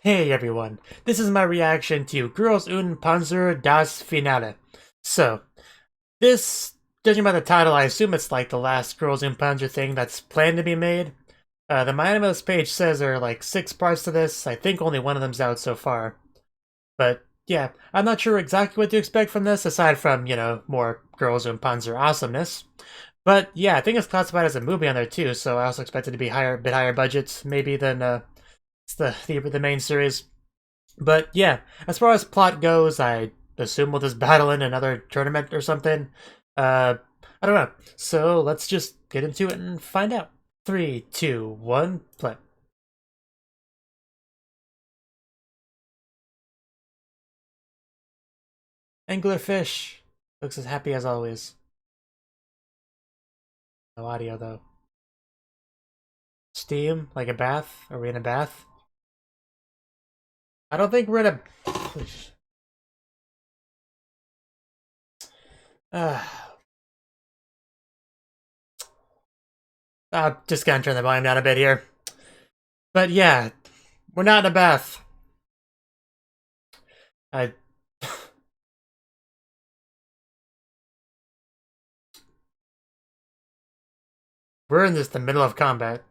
Hey everyone, this is my reaction to Girls und Panzer das Finale. So, this, judging by the title, I assume it's like the last Girls und Panzer thing that's planned to be made. The MyAnimeLIst page says there are like 6 parts to this. I think only one of them's out so far. But yeah, I'm not sure exactly what to expect from this, aside from, more Girls und Panzer awesomeness. But yeah, I think it's classified as a movie on there too, so I also expect it to be a bit higher budget maybe than it's the main series. But yeah, as far as plot goes, I assume we'll just battle in another tournament or something. Uh, I don't know. So let's just get into it and find out. 3, 2, 1, play. Anglerfish looks as happy as always. No audio though. Steam, like a bath? Are we in a bath? I don't think we're in a. Uh, I'm just gonna turn the volume down a bit here. But yeah, we're not in a bath. I. We're in the middle of combat.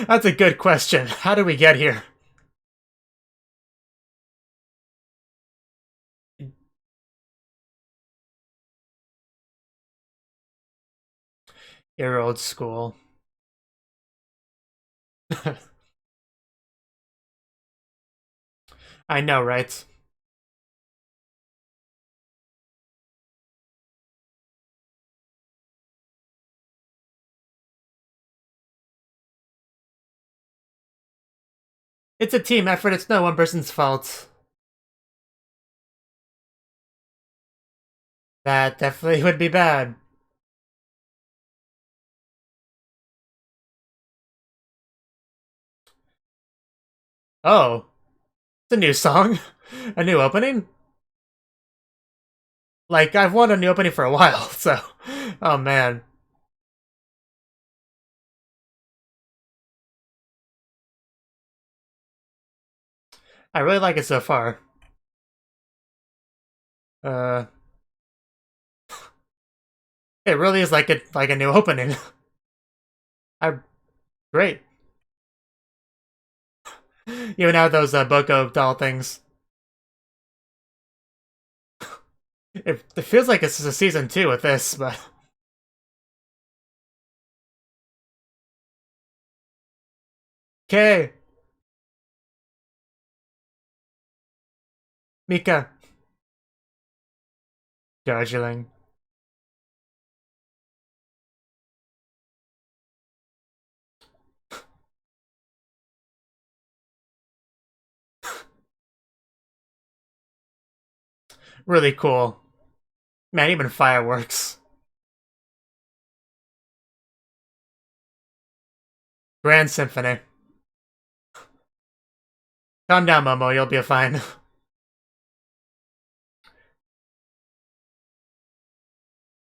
That's a good question. How did we get here? You're old school. I know, right? It's a team effort, it's no one person's fault. That definitely would be bad. Oh, it's a new song. A new opening? Like, I've wanted a new opening for a while, so. Oh man. I really like it so far. Uh. It really is like a new opening. I great. Even have those Boko doll things. It feels like it's a season 2 with this, but okay. Mika. Darjeeling. Really cool. Man, even fireworks. Grand Symphony. Calm down, Momo, you'll be fine.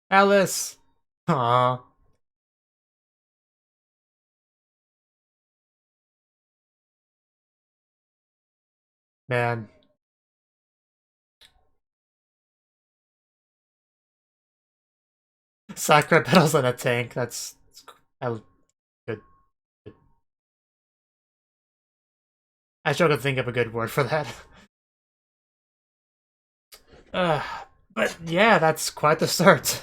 Alice. Aww. Man. Sakura pedals on a tank. That's good. I struggle to think of a good word for that. Uh, but yeah, that's quite the start.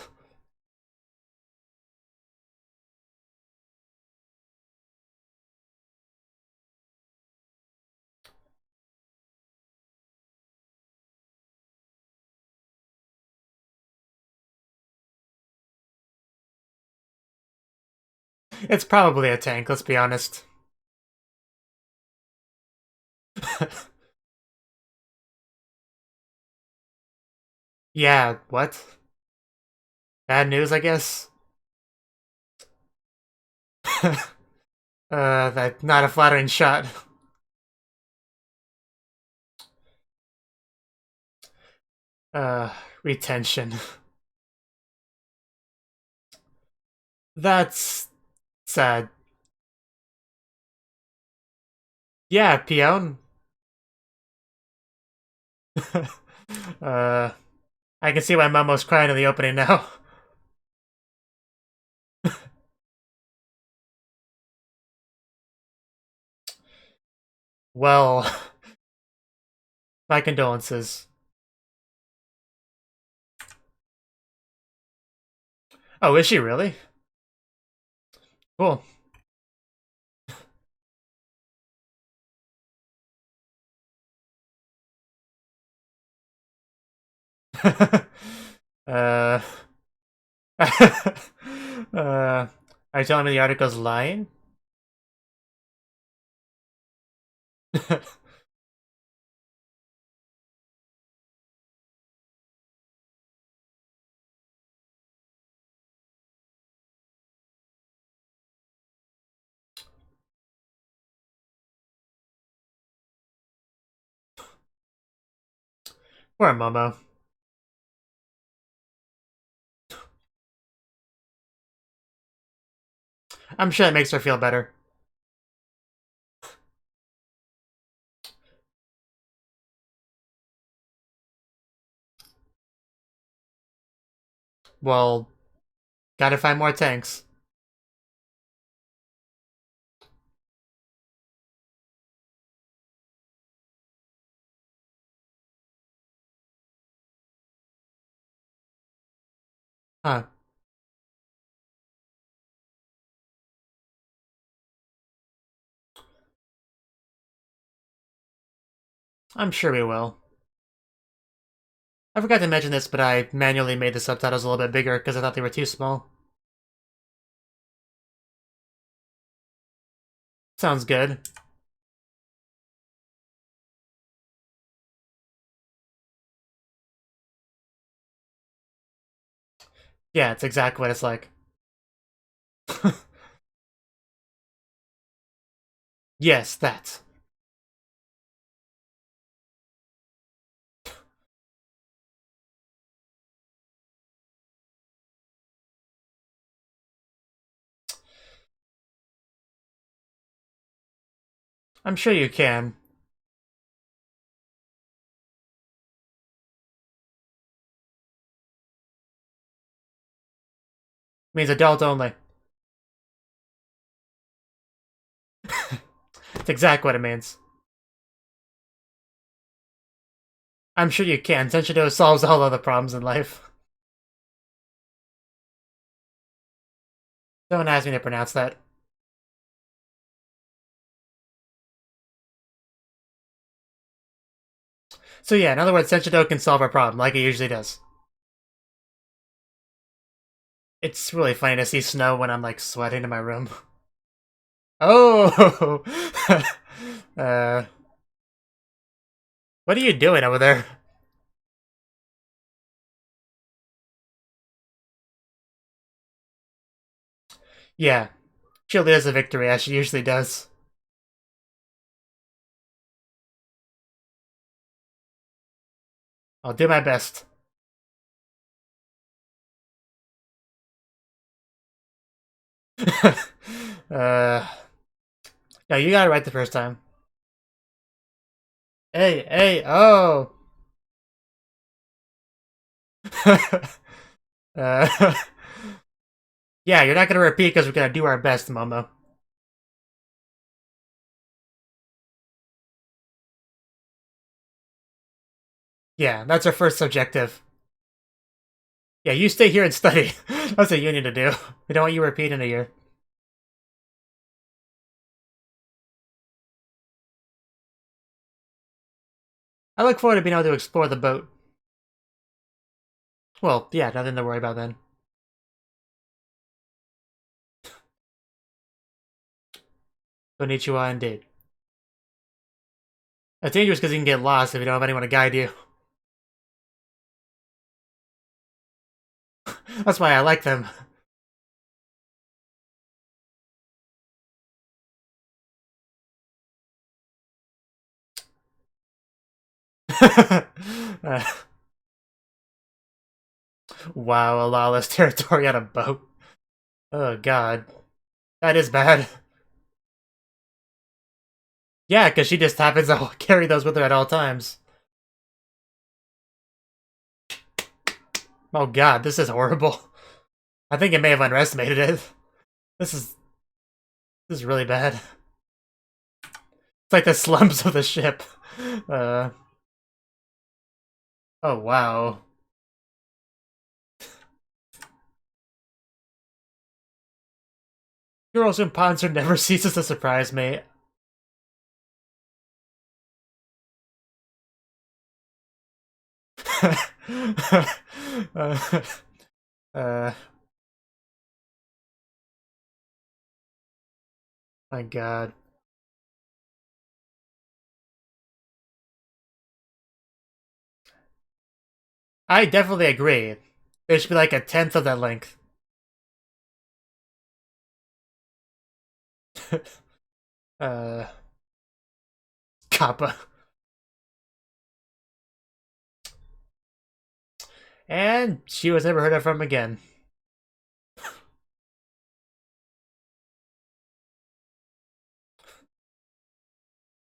It's probably a tank, let's be honest. Yeah, what? Bad news, I guess? That's not a flattering shot. Uh, Retention. That's Sad. Yeah, peon. uh, I can see why Momo's crying in the opening now. Well, my condolences. Oh, is she really? Cool. uh, are you telling me the article's lying? Poor Momo. I'm sure that makes her feel better. Well, gotta find more tanks. Huh. I'm sure we will. I forgot to mention this, but I manually made the subtitles a little bit bigger because I thought they were too small. Sounds good. Yeah, it's exactly what it's like. Yes, that. I'm sure you can. Means adult only. It's exactly what it means. I'm sure you can. Tenshido solves all other problems in life. Don't ask me to pronounce that. So yeah, in other words, Tenshido can solve our problem, like it usually does. It's really funny to see snow when I'm, like, sweating in my room. Oh! What are you doing over there? Yeah, she'll lose a victory, as she usually does. I'll do my best. uh, no, you got it right the first time. Hey, hey, oh! uh, yeah, you're not gonna repeat because we're gonna do our best, Momo. Yeah, that's our first objective. Yeah, you stay here and study. That's what you need to do. We don't want you repeating a year. I look forward to being able to explore the boat. Well, yeah, nothing to worry about then. Konnichiwa indeed. It's dangerous because you can get lost if you don't have anyone to guide you. That's why I like them. uh, wow, a lawless territory on a boat. Oh god. That is bad. Yeah, because she just happens to carry those with her at all times. Oh god, this is horrible. I think it may have underestimated it. This is really bad. It's like the slums of the ship. Oh wow. Girls in Panzer never ceases to surprise me. uh, uh, my god. I definitely agree. There should be like a tenth of that length. uh, Kappa. And she was never heard of from again.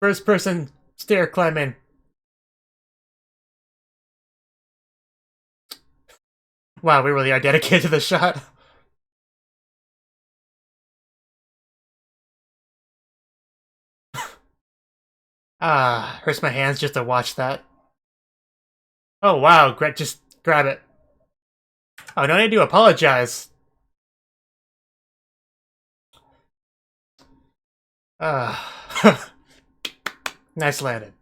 First person stair climbing. Wow, we really are dedicated to the shot. Ah, hurts my hands just to watch that. Oh wow, just grab it. Oh, no need to apologize. Ah, nice landing.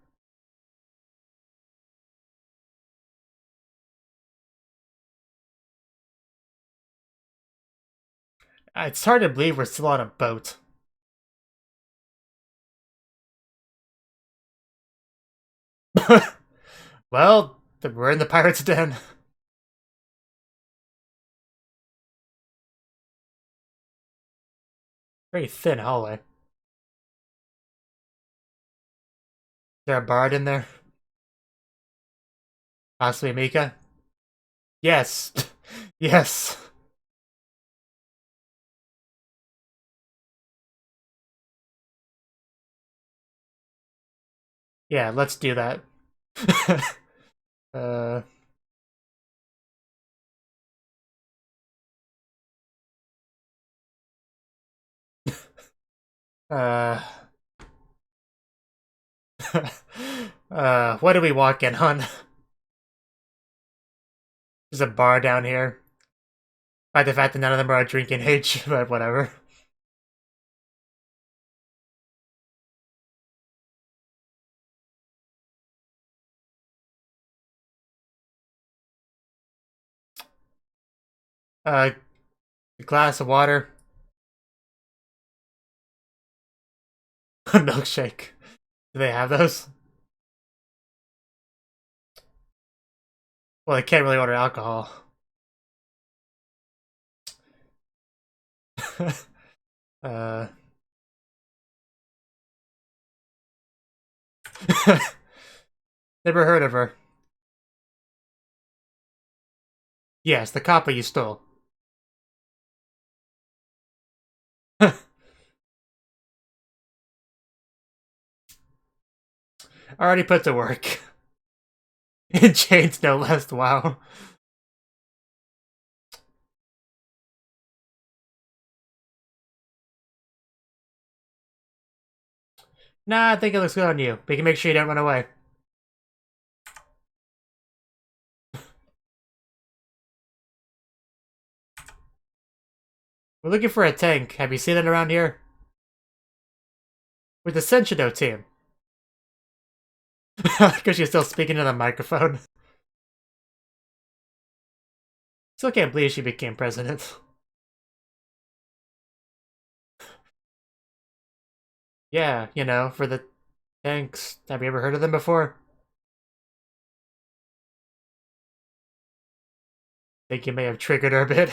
It's hard to believe we're still on a boat. Well, we're in the pirate's den. Very thin hallway. Is there a bard in there? Possibly Mika? Yes. Yes. Yeah, let's do that. uh... Uh... What are we walking on? There's a bar down here. By the fact that none of them are drinking H, but whatever. A glass of water. A milkshake. Do they have those? Well, they can't really order alcohol. uh... Never heard of her. Yes, the copper you stole. Already put to work. In chains, no less. Wow. Nah, I think it looks good on you. We can make sure you don't run away. We're looking for a tank. Have you seen it around here? With the Senshido team. Because you're still speaking to the microphone. Still can't believe she became president. Yeah, you know, for the tanks. Have you ever heard of them before? Think you may have triggered her a bit.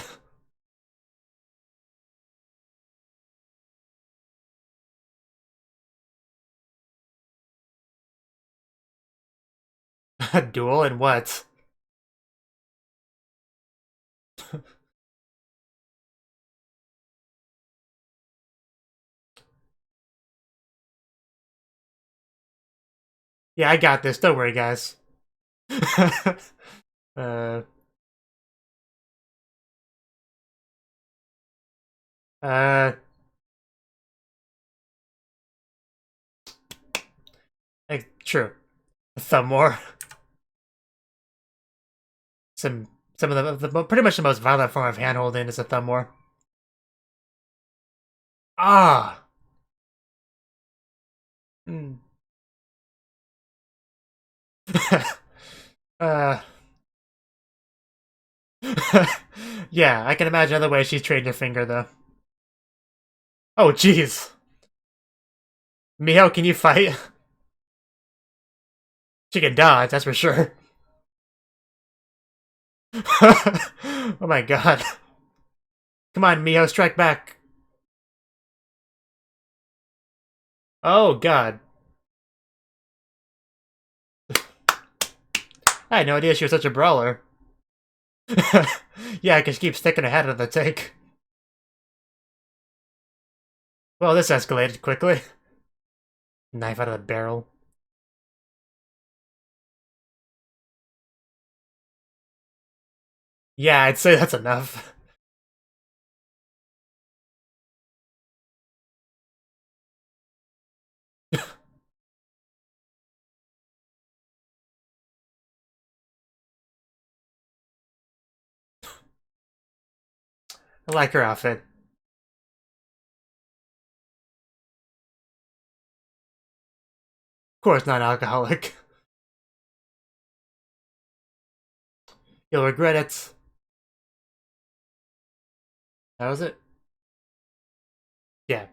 A duel and what? Yeah, I got this. Don't worry, guys. uh, uh, true. A thumb more. Some of the pretty much the most violent form of hand holding is a thumb war. Ah. Mm. uh. Yeah, I can imagine other ways she's trained her finger though. Oh, jeez. Miho, can you fight? She can dodge, that's for sure. Oh my god. Come on, Miho, strike back. Oh god. I had no idea she was such a brawler. Yeah, I can keep sticking her head out of the tank. Well, this escalated quickly. Knife out of the barrel. Yeah, I'd say that's enough. I like her outfit. Of course, not alcoholic. You'll regret it. That was it? Yeah.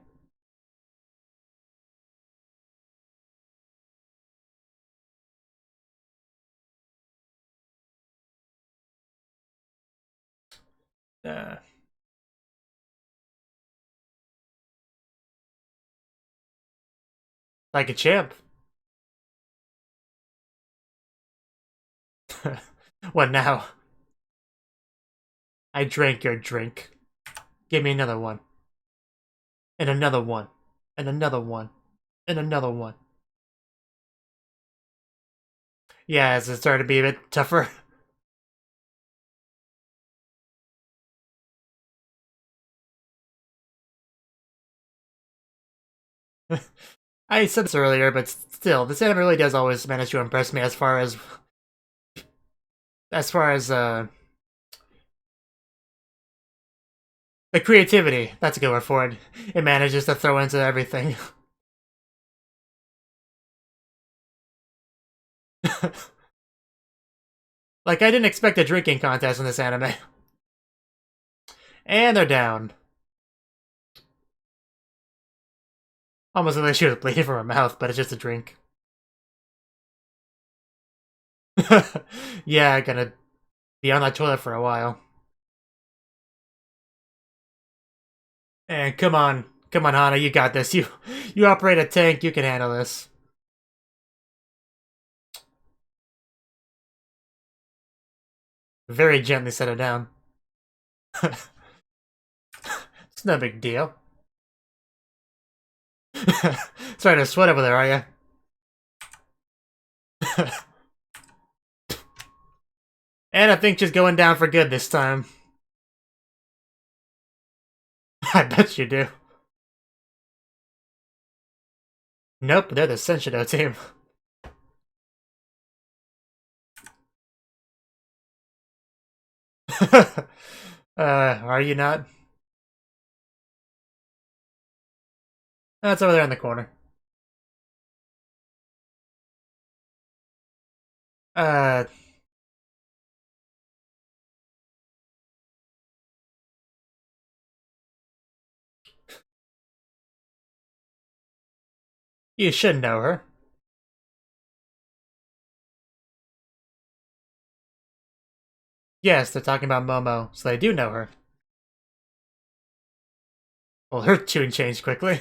Uh, like a champ. What now? I drank your drink. Give me another one. And another one. And another one. And another one. Yeah, as it started to be a bit tougher. I said this earlier, but still, this anime really does always manage to impress me as far as the creativity. That's a good word for it. It manages to throw into everything. Like, I didn't expect a drinking contest in this anime. And they're down. Almost like she was bleeding from her mouth, but it's just a drink. Yeah, gonna be on that toilet for a while. And come on. Come on, Hana, you got this. You operate a tank, you can handle this. Very gently set it down. It's no big deal. Starting to sweat over there, are you? And I think she's going down for good this time. I bet you do. Nope, they're the Senshido team. Are you not? That's over there in the corner. Uh, you should know her. Yes, they're talking about Momo, so they do know her. Well, her tune changed quickly.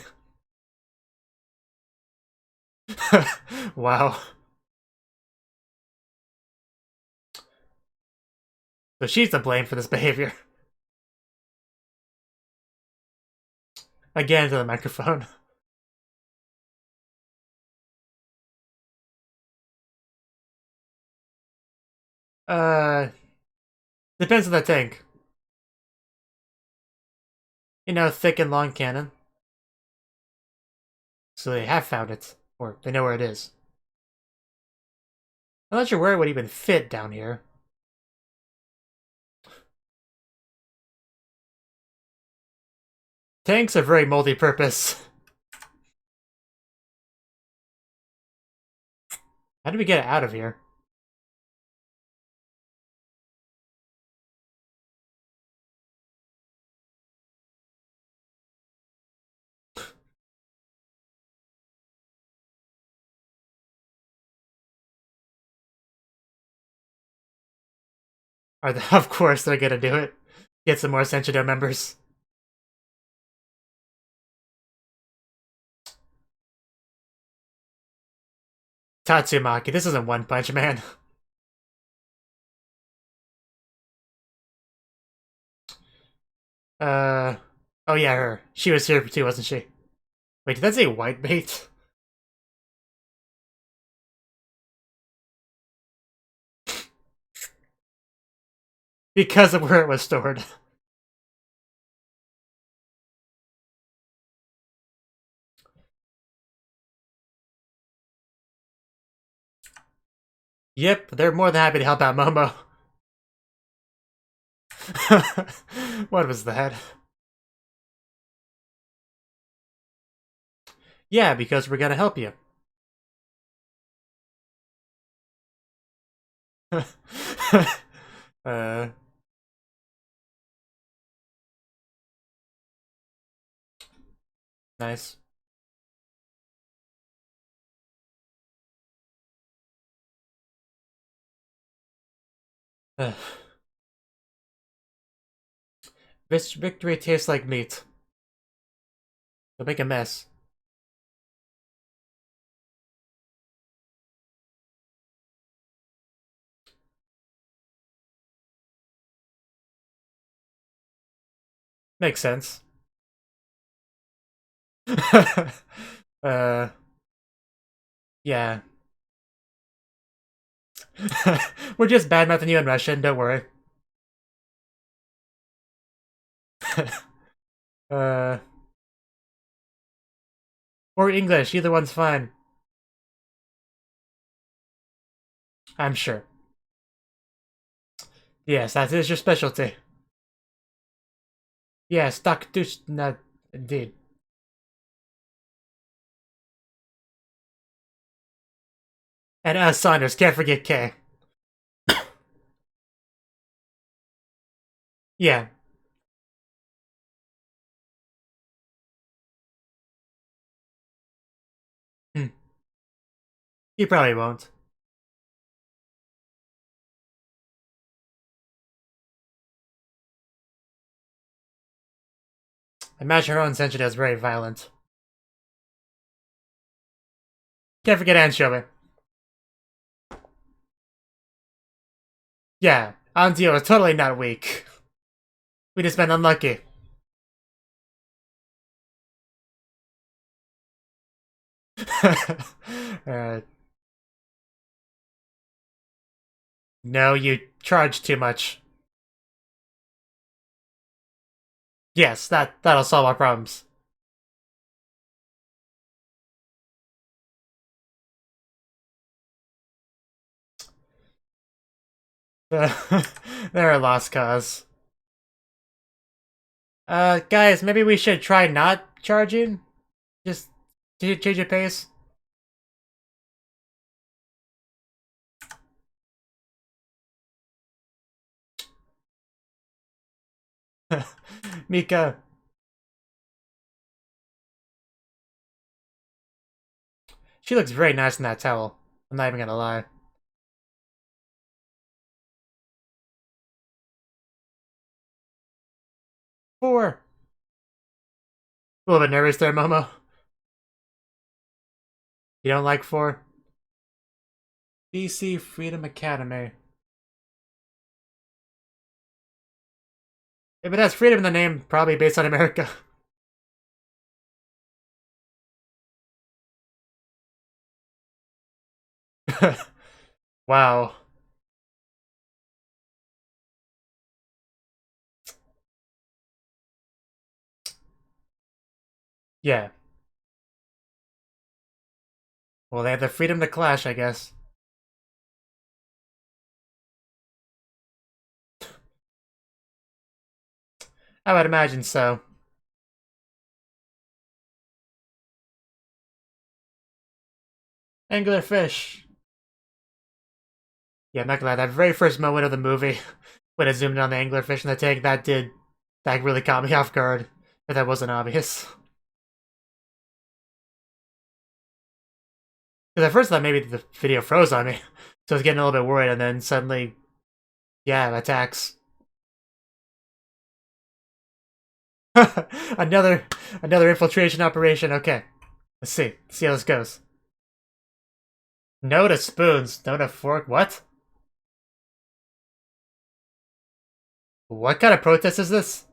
Wow. So she's to blame for this behavior. Again to the microphone. Depends on the tank. You know, thick and long cannon. So they have found it. Or they know where it is. I'm not sure where it would even fit down here. Tanks are very multi-purpose. How do we get out of here? Of course they're gonna do it. Get some more Senchido members. Tatsumaki, this isn't One Punch Man. Oh yeah, her. She was here too, wasn't she? Wait, did that say white bait? Because of where it was stored. Yep, they're more than happy to help out Momo. What was that? Yeah, because we're gonna help you. uh... Nice. This victory tastes like meat. They'll make a mess. Makes sense. uh... Yeah. We're just badmouthing you in Russian, don't worry. uh... Or English, either one's fine. I'm sure. Yes, that is your specialty. Yes, not indeed. And Saunders, can't forget K. Yeah. Hmm. He probably won't. I imagine her own Senshida is very violent. Can't forget Anchovy. Yeah, Anzio is totally not weak. We just been unlucky. uh, no, you charge too much. Yes, that'll solve our problems. They're a lost cause. Guys, maybe we should try not charging? Just change your pace? Mika. She looks very nice in that towel. I'm not even gonna lie. Four. A little bit nervous there, Momo. You don't like four? DC Freedom Academy. If it has freedom in the name, probably based on America. Wow. Yeah. Well, they have the freedom to clash, I guess. I would imagine so. Anglerfish. Yeah, I'm not gonna lie. That very first moment of the movie, when it zoomed in on the anglerfish in the tank, that really caught me off guard. If that wasn't obvious. Because at first I thought maybe the video froze on me, so I was getting a little bit worried, and then suddenly, yeah, attacks. another infiltration operation. Okay, let's see. Let's see how this goes. No to spoons. No to fork. What? What kind of protest is this?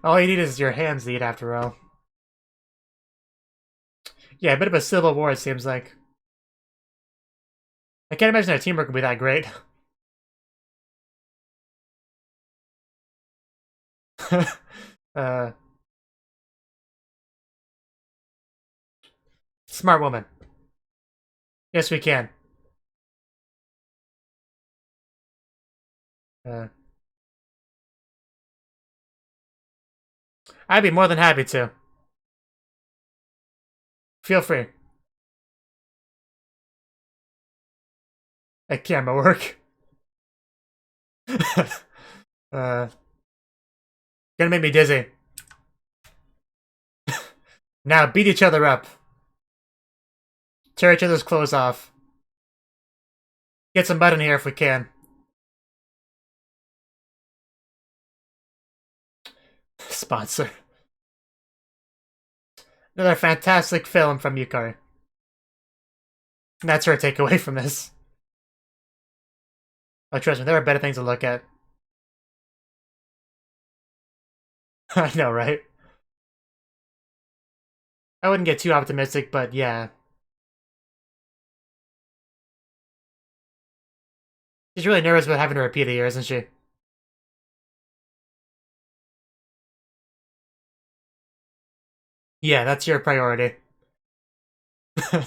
All you need is your hands to eat, after all. Yeah, a bit of a civil war, it seems like. I can't imagine their teamwork would be that great. uh, smart woman. Yes, we can. Uh, I'd be more than happy to. Feel free. At camera work. Gonna make me dizzy. Now beat each other up. Tear each other's clothes off. Get some mud in here if we can. Sponsor. Another fantastic film from Yukari. That's her takeaway from this. Oh, trust me, there are better things to look at. I know, right? I wouldn't get too optimistic, but yeah. She's really nervous about having to repeat a year, isn't she? Yeah, that's your priority. I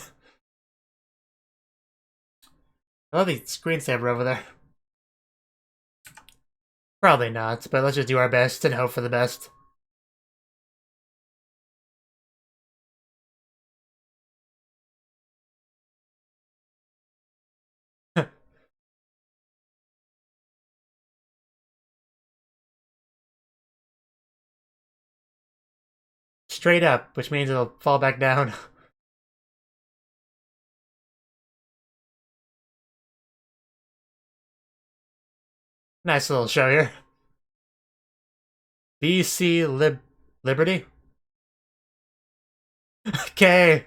love the screensaver over there. Probably not, but let's just do our best and hope for the best. Straight up, which means it'll fall back down. Nice little show here. BC Liberty? Okay.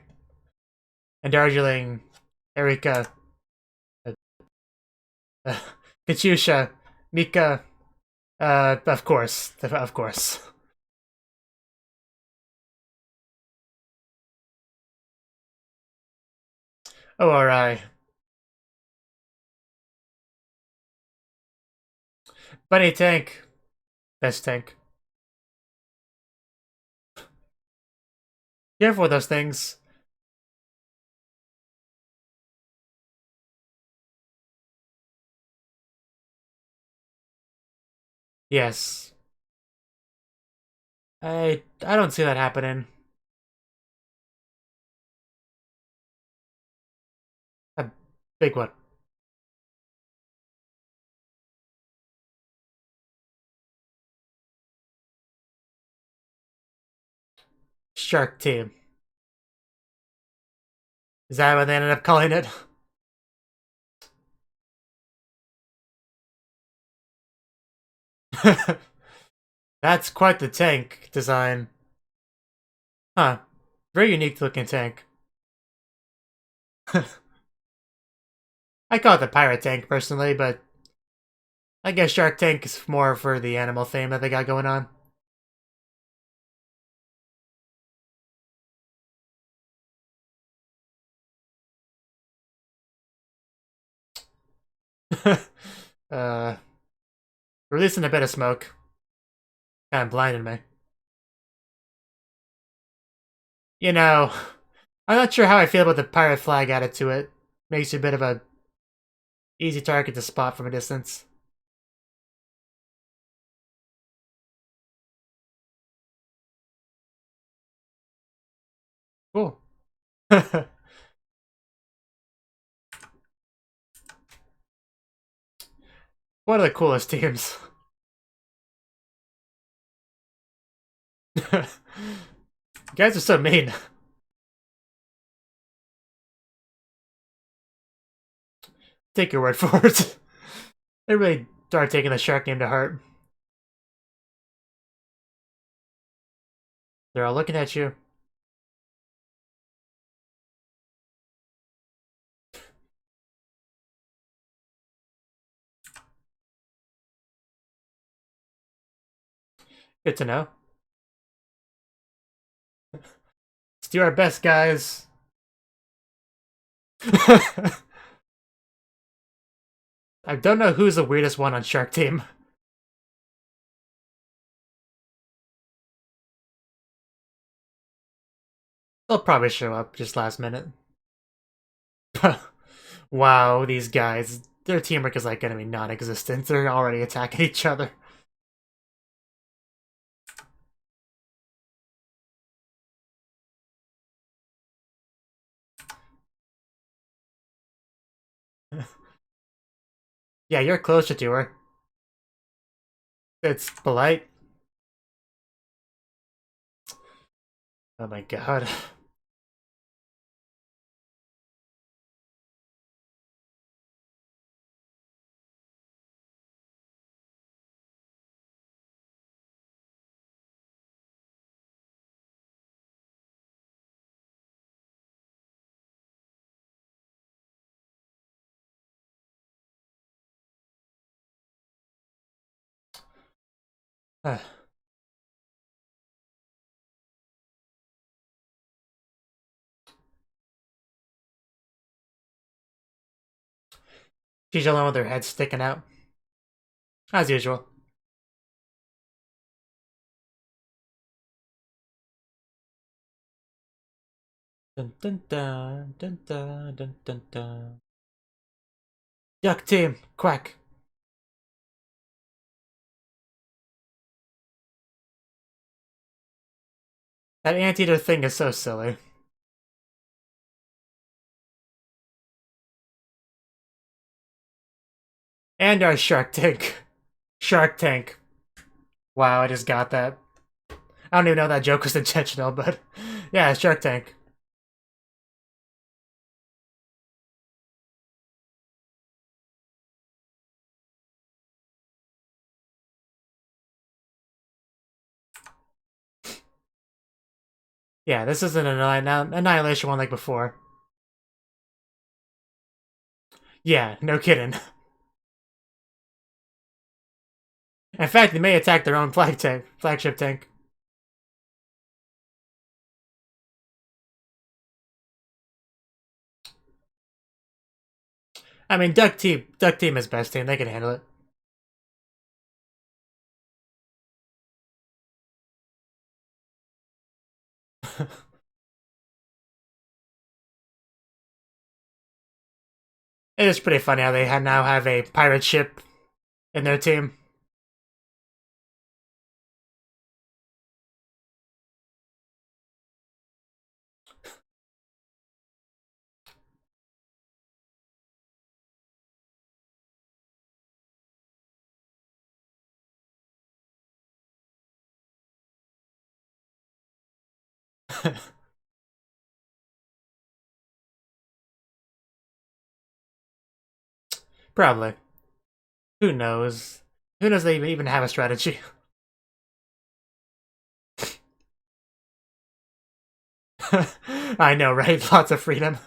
And Darjeeling. Erika. Uh, Katyusha. Mika. Of course. Of course. Oh, alright. Bunny tank. Best tank. Careful with those things. Yes. I don't see that happening. A big one. Shark team. Is that what they ended up calling it? That's quite the tank design. Huh. Very unique looking tank. I call it the pirate tank personally, but I guess Shark Tank is more for the animal theme that they got going on. uh, releasing a bit of smoke. Kind of blinded me. You know, I'm not sure how I feel about the pirate flag added to it. Makes you a bit of a easy target to spot from a distance. Cool. One of the coolest teams. You guys are so mean. Take your word for it. They really are taking the shark name to heart. They're all looking at you. Good to know. Let's do our best, guys. I don't know who's the weirdest one on Shark Team. They'll probably show up just last minute. Wow, these guys. Their teamwork is like gonna be non-existent. They're already attacking each other. Yeah, you're closer to her. It's polite. Oh my god. She's the one with her head sticking out. As usual. Dun dun dun dun dun dun dun dun. Duck team, quack. That anteater thing is so silly. And our Shark Tank. Shark Tank. Wow, I just got that. I don't even know that joke was intentional, but yeah, Shark Tank. Yeah, this isn't an Annihilation one like before. Yeah, no kidding. In fact, they may attack their own flagship tank. I mean, Duck Team is best team. They can handle it. It is pretty funny how they now have a pirate ship in their team. Probably. Who knows? Who knows they even have a strategy? I know, right? Lots of freedom.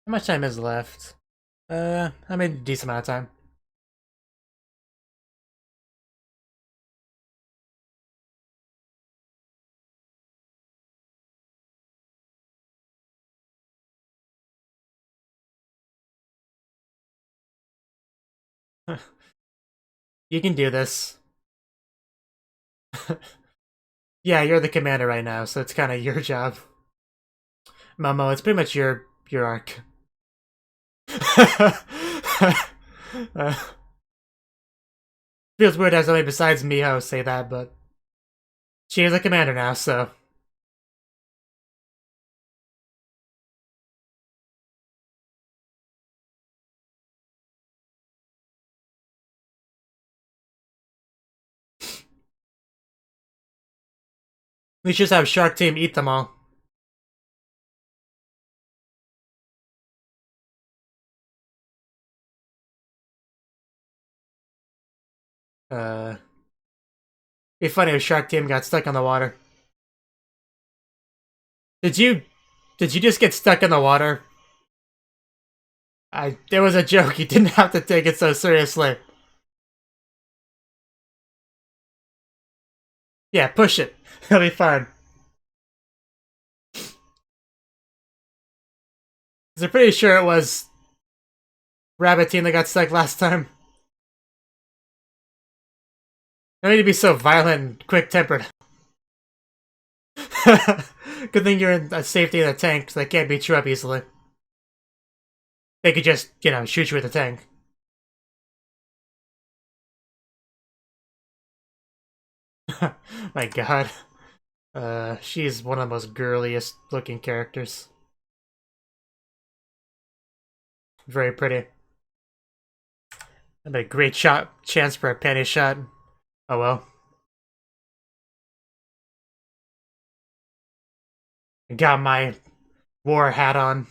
How much time is left? I mean, decent amount of time. You can do this. Yeah, you're the commander right now, so it's kind of your job. Momo, it's pretty much your arc. Feels weird to have somebody besides Miho say that, but she is a commander now, so. We should just have Shark Team eat them all. Be funny if Shark Team got stuck on the water. Did you just get stuck in the water? It was a joke. You didn't have to take it so seriously. Yeah, push it. It'll be fine. I'm pretty sure it was Rabbit Team that got stuck last time. No need to be so violent and quick-tempered. Good thing you're in safety in the tank, so they can't beat you up easily. They could just, you know, shoot you with the tank. My god. She's one of the most girliest looking characters. Very pretty. And a great chance for a penny shot. Oh well. Got my war hat on.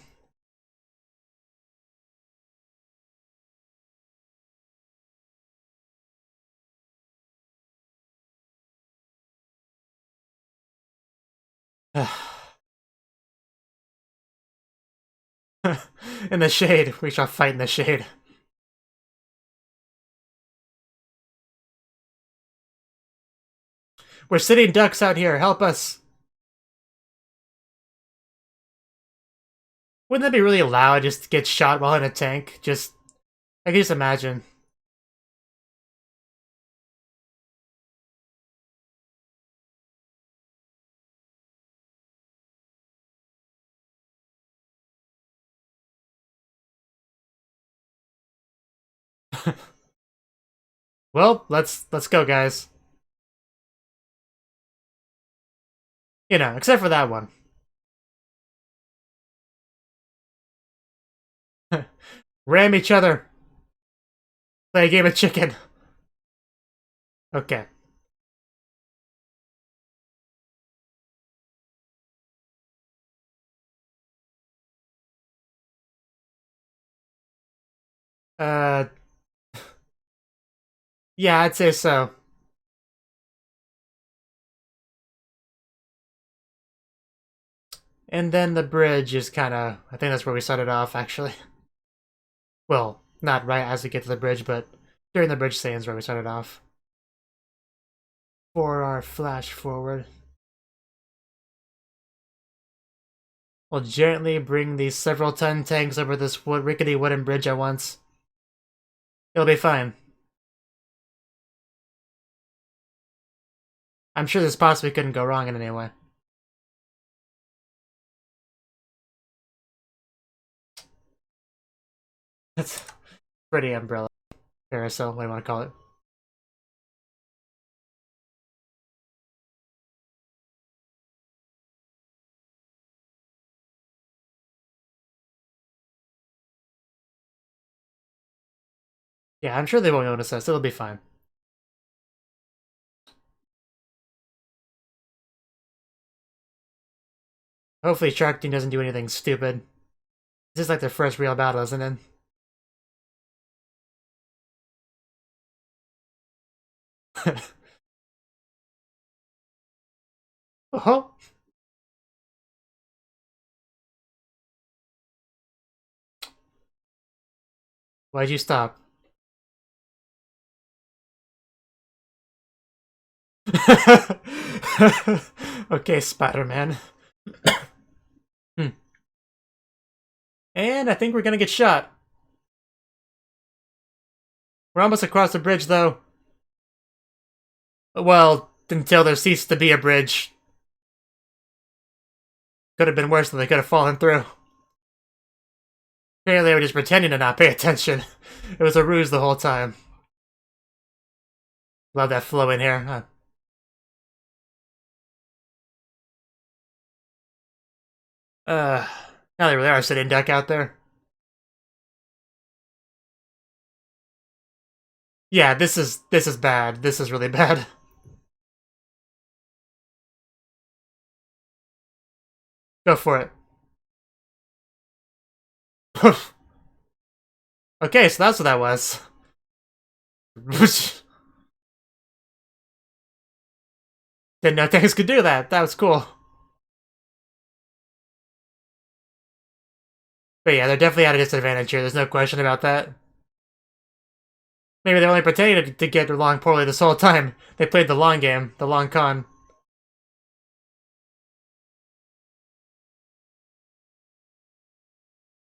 In the shade. We shall fight in the shade. We're sitting ducks out here. Help us. Wouldn't that be really loud just to get shot while in a tank? Just, I can just imagine. Well, let's go, guys. You know, except for that one. Ram each other. Play a game of chicken. Okay. Yeah, I'd say so. And then the bridge is kind of, I think that's where we started off, actually. Well, not right as we get to the bridge, but during the bridge scenes where we started off. For our flash forward. We'll gently bring these several-ton tanks over this rickety wooden bridge at once. It'll be fine. I'm sure this possibly couldn't go wrong in any way. That's pretty umbrella. Carousel, what do you want to call it? Yeah, I'm sure they won't notice us. It'll be fine. Hopefully Shark Team doesn't do anything stupid. This is like their first real battle, isn't it? Oh! Why'd you stop? Okay, Spider-Man. And I think we're gonna get shot. We're almost across the bridge, though. Well, until there ceased to be a bridge. Could have been worse than they could have fallen through. Apparently they were just pretending to not pay attention. It was a ruse the whole time. Love that flow in here. Huh. Now they really are sitting duck out there. Yeah, this is bad. This is really bad. Go for it. Okay, so that's what that was. Didn't know tanks could do that. That was cool. But yeah, they're definitely at a disadvantage here. There's no question about that. Maybe they're only pretending to get along poorly this whole time. They played the long game, the long con.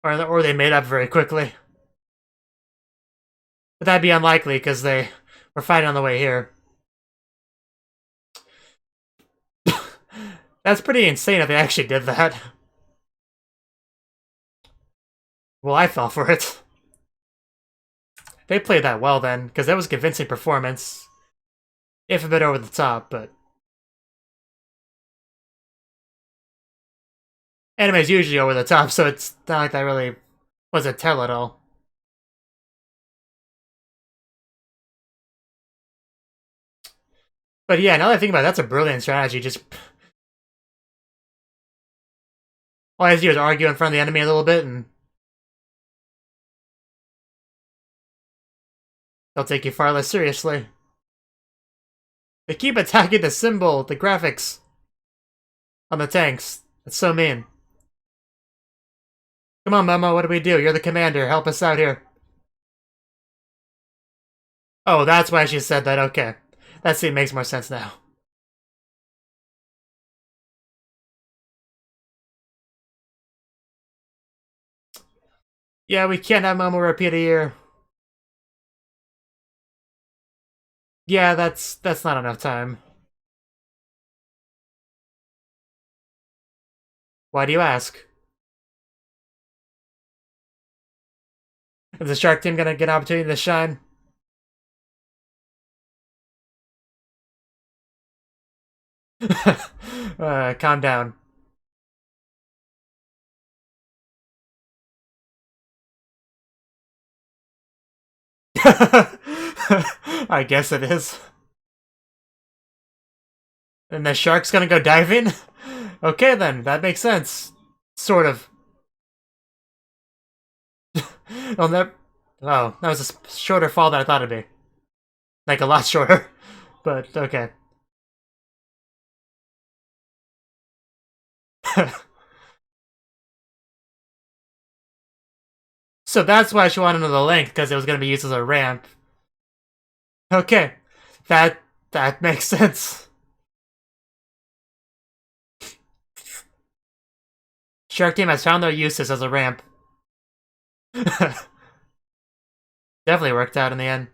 Or they made up very quickly. But that'd be unlikely, because they were fighting on the way here. That's pretty insane if they actually did that. Well, I fell for it. They played that well then, because that was a convincing performance. If a bit over the top, but... Anime is usually over the top, so it's not like that really was a tell at all. But yeah, now that I think about it, that's a brilliant strategy. Just all I have to do is argue in front of the enemy a little bit, and they'll take you far less seriously. They keep attacking the symbol, the graphics on the tanks. That's so mean. Come on, Momo, what do we do? You're the commander. Help us out here. Oh, that's why she said that. Okay. That scene makes more sense now. Yeah, we can't have Momo repeat a year. Yeah, that's not enough time. Why do you ask? Is the Shark team gonna get an opportunity to shine? Calm down. I guess it is. And the shark's gonna go diving? Okay then, that makes sense. Sort of. Oh, that was a shorter fall than I thought it'd be. Like, a lot shorter. But, okay. So that's why she wanted to know the length, because it was going to be used as a ramp. Okay. That makes sense. Shark Team has found their uses as a ramp. Definitely worked out in the end.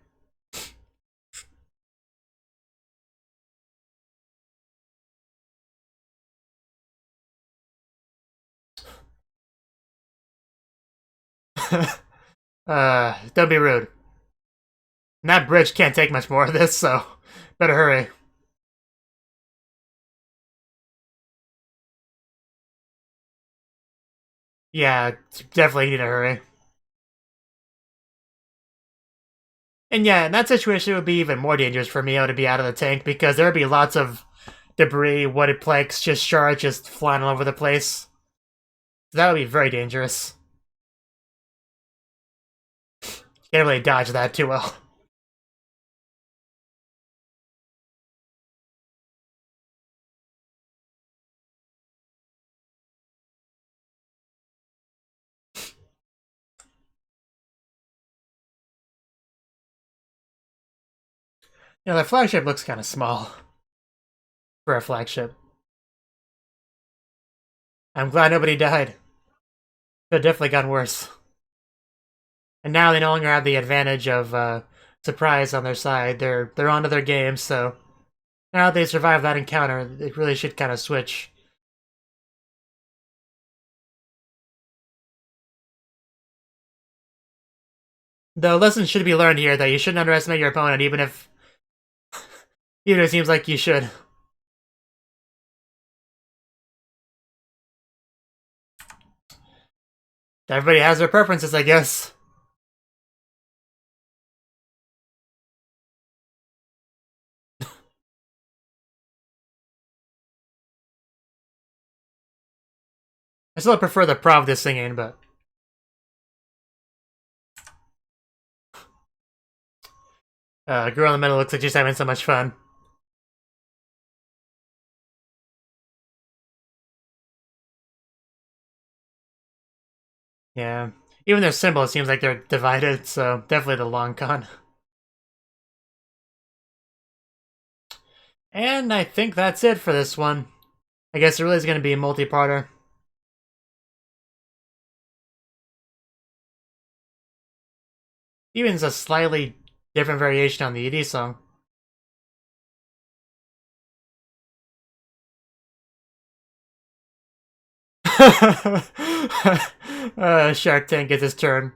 Don't be rude. And that bridge can't take much more of this, so better hurry. Yeah, definitely need to hurry. And yeah, in that situation, it would be even more dangerous for Mio to be out of the tank, because there would be lots of debris, wooded planks, just shards just flying all over the place. That would be very dangerous. You can't really dodge that too well. You know, the flagship looks kind of small for a flagship. I'm glad nobody died. Could have definitely gotten worse. And now they no longer have the advantage of surprise on their side. They're onto their game, so now that they survive that encounter, it really should kind of switch. The lesson should be learned here that you shouldn't underestimate your opponent, even if it seems like you should. Everybody has their preferences, I guess. I still prefer the Pravda singing, but girl in the middle looks like she's having so much fun. Yeah. Even their symbol seems like they're divided, so definitely the long con. And I think that's it for this one. I guess it really is going to be a multi-parter. Even a slightly different variation on the ED song. Shark Tank gets his turn.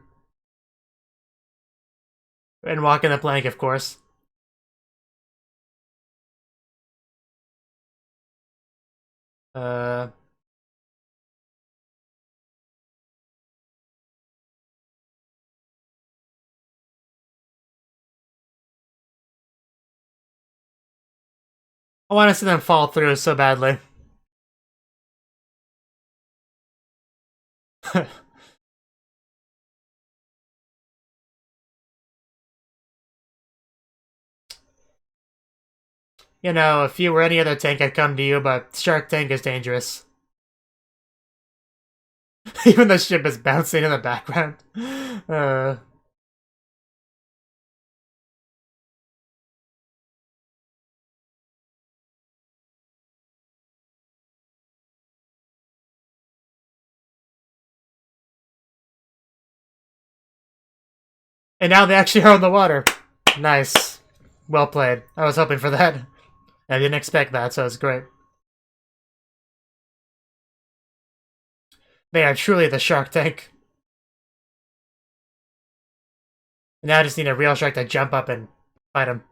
And walking the plank, of course. I want to see them fall through so badly. You know, if you were any other tank, I'd come to you, but Shark Tank is dangerous. Even the ship is bouncing in the background. And now they actually are in the water. Nice. Well played. I was hoping for that. I didn't expect that, so it's great. They are truly the Shark Tank. Now I just need a real shark to jump up and fight him.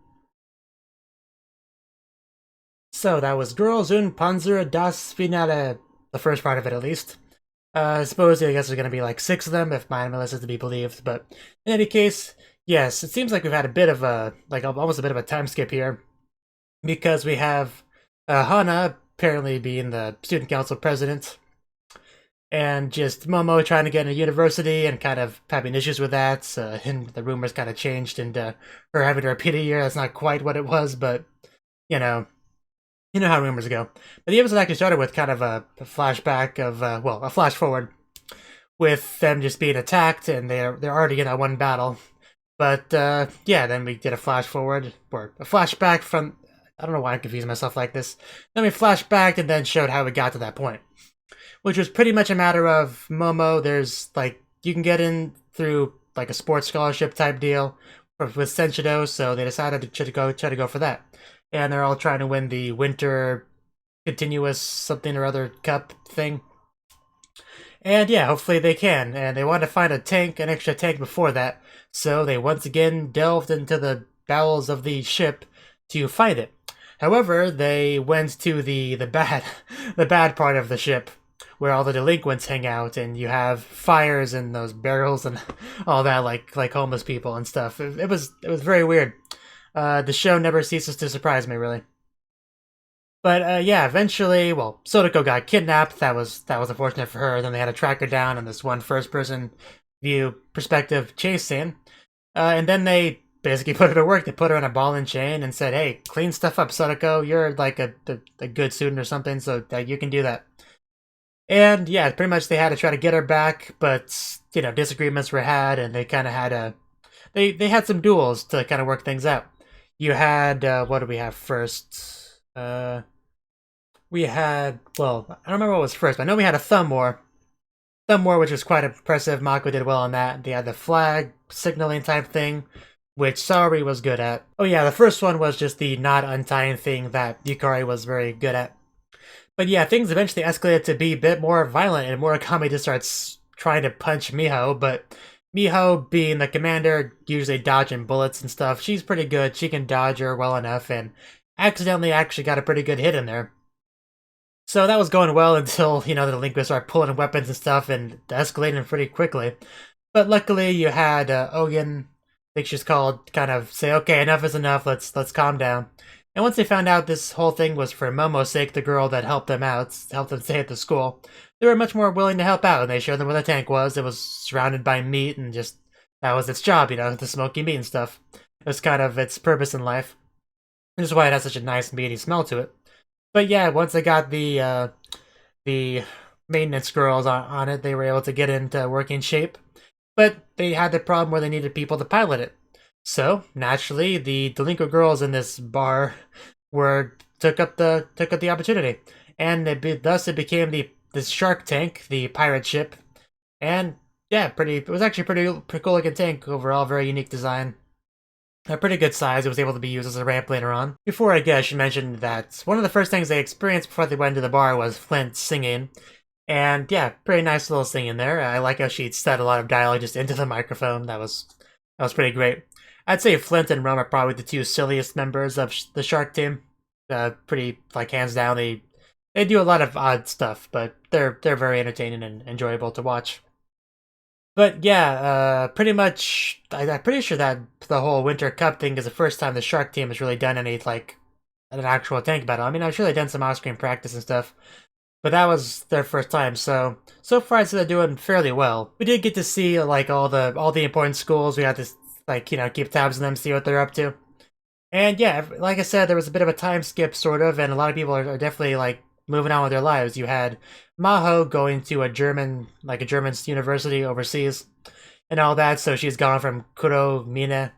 So that was Girls und Panzer das Finale. The first part of it, at least. I suppose, I guess there's going to be like 6 of them, if MyAnimeLIst is to be believed. But in any case, yes, it seems like we've had a bit of a, like almost a bit of a time skip here. Because we have Hana apparently being the student council president. And just Momo trying to get into university and kind of having issues with that. And the rumors kind of changed into her having to repeat a year. That's not quite what it was, but, you know how rumors go. But the episode actually started with kind of a flashback of, well, a flash forward with them just being attacked, and they're already in that one battle. But, yeah, then we did a flash forward, or a flashback from, I don't know why I'm confusing myself like this. Then we flashed back and then showed how we got to that point. Which was pretty much a matter of Momo, there's, like, you can get in through, like, a sports scholarship type deal with Senshido, so they decided to try to go for that. And they're all trying to win the winter continuous something or other cup thing. And yeah, hopefully they can. And they wanted to find a tank, an extra tank before that. So they once again delved into the bowels of the ship to find it. However, they went to the bad part of the ship, where all the delinquents hang out, and you have fires and those barrels and all that, like homeless people and stuff. It was very weird. The show never ceases to surprise me, really. But yeah, eventually, well, Sodako got kidnapped. That was unfortunate for her. Then they had to track her down in this one first-person view perspective chase scene, and then they basically put her to work. They put her in a ball and chain and said, "Hey, clean stuff up, Sodako. You're like a good student or something, so you can do that." And yeah, pretty much they had to try to get her back, but disagreements were had, and they kind of had they had some duels to kind of work things out. You had, what did we have first? We had, well, I don't remember what was first, but I know we had a thumb war. Thumb war, which was quite impressive. Mako did well on that. They had the flag signaling type thing, which Saori was good at. Oh yeah, the first one was just the not untying thing that Yukari was very good at. But yeah, things eventually escalated to be a bit more violent, and Murakami just starts trying to punch Miho, but Miho, being the commander, usually dodging bullets and stuff, she's pretty good. She can dodge her well enough, and accidentally actually got a pretty good hit in there. So that was going well until, the delinquents started pulling weapons and stuff and escalating pretty quickly. But luckily you had Ogen, I think she's called, kind of say, okay, enough is enough, let's calm down. And once they found out this whole thing was for Momo's sake, the girl that helped them out, helped them stay at the school, they were much more willing to help out, and they showed them where the tank was. It was surrounded by meat, and just, that was its job, the smoky meat and stuff. It was kind of its purpose in life. Which is why it has such a nice meaty smell to it. But yeah, once they got the maintenance girls on it, they were able to get into working shape. But they had the problem where they needed people to pilot it. So naturally, the delinquent girls in this bar took up the opportunity, and thus it became the Shark Tank, the pirate ship, and yeah, it was actually pretty cool looking tank overall, very unique design. A pretty good size. It was able to be used as a ramp later on. Before I guess, I should mention that one of the first things they experienced before they went to the bar was Flint singing. And yeah, pretty nice little singing there. I like how she said a lot of dialogue just into the microphone. That was pretty great. I'd say Flint and Rum are probably the two silliest members of the Shark Team. Pretty, like, hands down. They do a lot of odd stuff, but they're very entertaining and enjoyable to watch. But yeah, pretty much, I'm pretty sure that the whole Winter Cup thing is the first time the Shark Team has really done any, like, an actual tank battle. I mean, I'm sure they've done some off-screen practice and stuff, but that was their first time, so far I'd say they're doing fairly well. We did get to see, like, all the important schools. We had to, like, keep tabs on them, see what they're up to. And yeah, like I said, there was a bit of a time skip, sort of, and a lot of people are definitely, like, moving on with their lives. You had Maho going to a German university overseas and all that, so she's gone from Kuro Mine.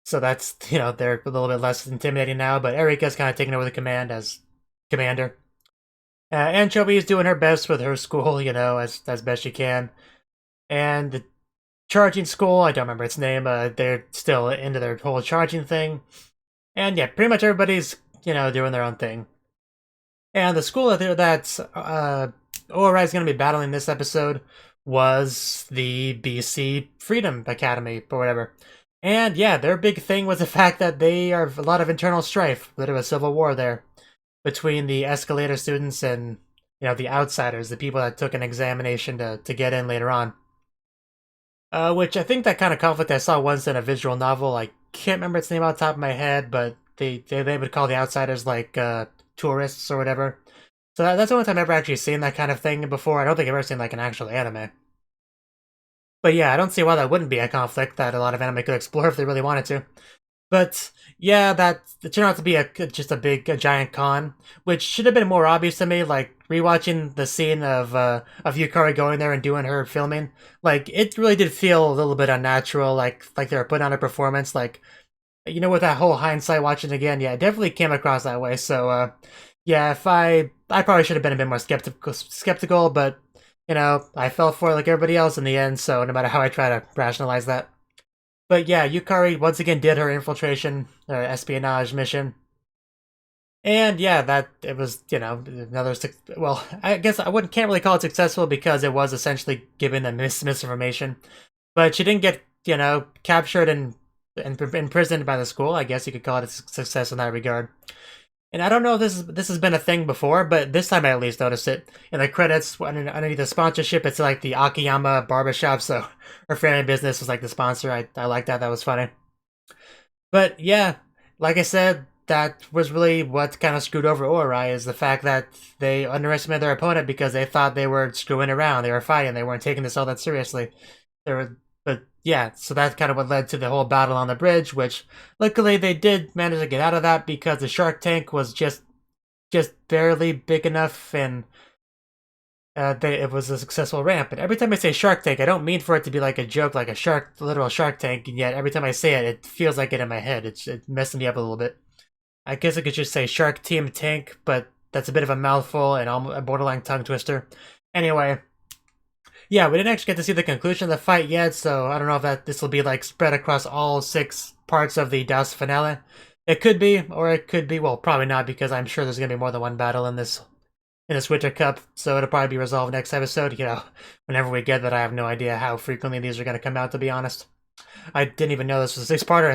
So that's, they're a little bit less intimidating now, but Erika's kind of taking over the command as commander. Anchovy is doing her best with her school, as best she can. And the charging school, I don't remember its name, they're still into their whole charging thing. And yeah, pretty much everybody's, doing their own thing. And the school that ORI is going to be battling this episode was the BC Freedom Academy, or whatever. And yeah, their big thing was the fact that they are a lot of internal strife, a bit of a civil war there, between the escalator students and, the outsiders, the people that took an examination to get in later on. Which I think that kind of conflict I saw once in a visual novel. I can't remember its name off the top of my head, but they would call the outsiders, like, tourists or whatever. So that's the only time I've ever actually seen that kind of thing before. I don't think I've ever seen, like, an actual anime. But yeah, I don't see why that wouldn't be a conflict that a lot of anime could explore if they really wanted to. But yeah, it turned out to be just a giant con, which should have been more obvious to me. Like, rewatching the scene of Yukari going there and doing her filming, like, it really did feel a little bit unnatural, like they were putting on a performance. Like, with that whole hindsight watching again, yeah, it definitely came across that way. So yeah, if I probably should have been a bit more skeptical, but I fell for it like everybody else in the end. So no matter how I try to rationalize that. But yeah, Yukari once again did her infiltration or espionage mission. And yeah, it was, another, well, I guess can't really call it successful because it was essentially giving them misinformation. But she didn't get, captured and imprisoned by the school. I guess you could call it a success in that regard. And I don't know if this has been a thing before, but this time I at least noticed it. In the credits, underneath the sponsorship, it's like the Akiyama barbershop, so her family business was like the sponsor. I like that was funny. But yeah, like I said, that was really what kind of screwed over Ori, is the fact that they underestimated their opponent because they thought they were screwing around, they were fighting, they weren't taking this all that seriously. But yeah, so that's kind of what led to the whole battle on the bridge, which luckily they did manage to get out of that because the shark tank was just barely big enough, and it was a successful ramp. And every time I say shark tank, I don't mean for it to be like a joke, like a literal shark tank, and yet every time I say it, it feels like it in my head. It's messing me up a little bit. I guess I could just say Shark Team Tank, but that's a bit of a mouthful and a borderline tongue twister. Anyway, yeah, we didn't actually get to see the conclusion of the fight yet, so I don't know if this will be like spread across all 6 parts of the Das Finale. It could be, or it could be, well, probably not, because I'm sure there's gonna be more than one battle in this Winter Cup, so it'll probably be resolved next episode. You know, whenever we get that, I have no idea how frequently these are gonna come out, to be honest. I didn't even know this was a 6-parter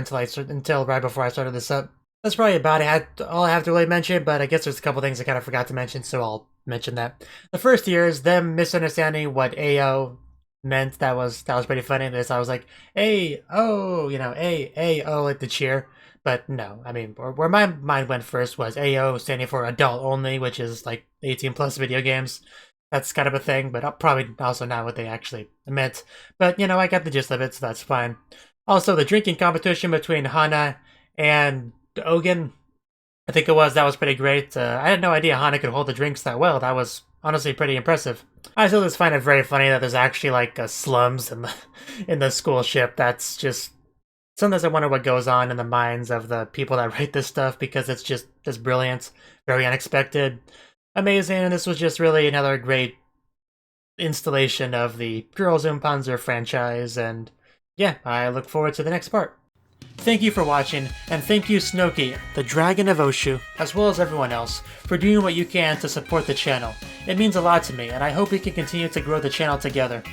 until right before I started this up. That's probably about it. All I have to really mention, but I guess there's a couple things I kind of forgot to mention, so I'll mention that. The first here is them misunderstanding what AO meant. That was pretty funny. This I was like, A-O, you know, A-O, like the cheer. But no, I mean, where my mind went first was AO standing for adult only, which is like 18 plus video games. That's kind of a thing, but probably also not what they actually meant. But, you know, I got the gist of it, so that's fine. Also, the drinking competition between Hana and Ogen, I think that was pretty great. I had no idea Hana could hold the drinks that well. That was honestly pretty impressive. I still just find it very funny that there's actually like slums in the school ship. That's just sometimes I wonder what goes on in the minds of the people that write this stuff, because it's just brilliant, very unexpected, amazing, and this was just really another great installation of the Girls und Panzer franchise. And yeah, I look forward to the next part. Thank you for watching, and thank you Cnouki, the Dragon of Oshu, as well as everyone else, for doing what you can to support the channel. It means a lot to me, and I hope we can continue to grow the channel together.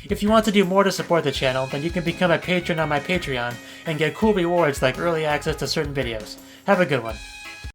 If you want to do more to support the channel, then you can become a patron on my Patreon and get cool rewards like early access to certain videos. Have a good one.